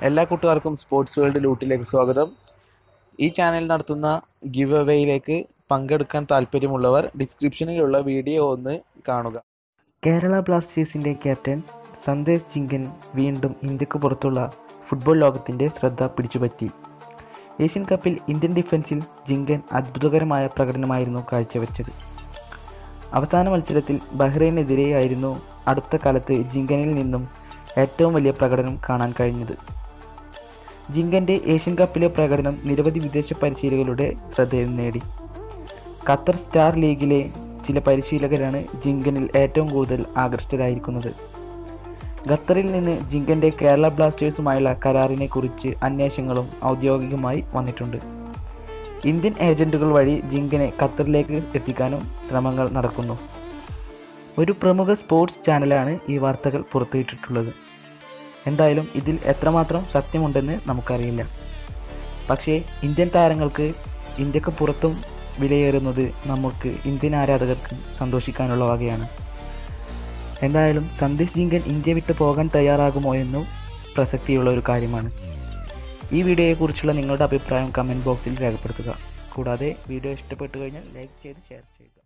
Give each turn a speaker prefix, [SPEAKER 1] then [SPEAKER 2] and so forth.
[SPEAKER 1] എല്ലാ കൂട്ടുകാർക്കും sports world ലൂട്ടിലേക്ക് സ്വാഗതം. ഈ ചാനൽ നടത്തുന്ന ഗിവ് അവേയിലേക്ക് പങ്കെടുക്കാൻ താല്പര്യമുള്ളവർ ഡിസ്ക്രിപ്ഷനിലുള്ള വീഡിയോ ഒന്ന് കാണുക.
[SPEAKER 2] കേരള ബ്ലാസ്റ്റേഴ്സിൻ്റെ ക്യാപ്റ്റൻ സന്ദേശ് ജിങ്കൻ വീണ്ടും ഇന്ത്യക്ക് പുറത്തുള്ള ഫുട്ബോൾ ലോകത്തിൻ്റെ ശ്രദ്ധ പിടിച്ചുപറ്റി. ഏഷ്യൻ കപ്പിൽ ഇന്ത്യൻ ഡിഫൻസിൽ ജിങ്കൻ അത്ഭുതകരമായ പ്രകടനമായിരുന്നു കാഴ്ചവെച്ചത്. അവസാന മത്സരത്തിൽ ബഹ്റൈനെതിരെയായിരുന്നു അടുത്ത കാലത്ത് ജിങ്കനിൽ നിന്നും ഏറ്റവും വലിയ പ്രകടനം കാണാൻ കഴിഞ്ഞത്. ജിങ്കൻ്റെ ഏഷ്യൻ കപ്പിലെ പ്രകടനം നിരവധി വിദേശ പരിശീലകരുടെ ശ്രദ്ധയും നേടി. ഖത്തർ സ്റ്റാർ ലീഗിലെ ചില പരിശീലകരാണ് ജിങ്കനിൽ ഏറ്റവും കൂടുതൽ ആകൃഷ്ടരായിരിക്കുന്നത്. ഖത്തറിൽ നിന്ന് ജിങ്കൻ്റെ കേരള ബ്ലാസ്റ്റേഴ്സുമായുള്ള കരാറിനെ കുറിച്ച് അന്വേഷണങ്ങളും ഔദ്യോഗികമായി വന്നിട്ടുണ്ട്. ഇന്ത്യൻ ഏജന്റുകൾ വഴി ജിങ്കനെ ഖത്തറിലേക്ക് എത്തിക്കാനും ശ്രമങ്ങൾ നടക്കുന്നു. ഒരു പ്രമുഖ സ്പോർട്സ് ചാനലാണ് ഈ വാർത്തകൾ പുറത്തുവിട്ടിട്ടുള്ളത്. എന്തായാലും ഇതിൽ എത്രമാത്രം സത്യമുണ്ടെന്ന് നമുക്കറിയില്ല. പക്ഷേ ഇന്ത്യൻ താരങ്ങൾക്ക് ഇന്ത്യക്ക് പുറത്തും വിലയേറുന്നത് നമുക്ക് ഇന്ത്യൻ ആരാധകർക്ക് സന്തോഷിക്കാനുള്ള വകയാണ്. എന്തായാലും സന്ദേശ് ജിങ്കൻ ഇന്ത്യ വിട്ട് പോകാൻ തയ്യാറാകുമോ എന്നും പ്രസക്തിയുള്ള ഒരു കാര്യമാണ്. ഈ വീഡിയോയെക്കുറിച്ചുള്ള നിങ്ങളുടെ അഭിപ്രായം കമൻറ്റ് ബോക്സിൽ രേഖപ്പെടുത്തുക. കൂടാതെ വീഡിയോ ഇഷ്ടപ്പെട്ടു കഴിഞ്ഞാൽ ലൈക്ക് ചെയ്ത് ഷെയർ ചെയ്യുക.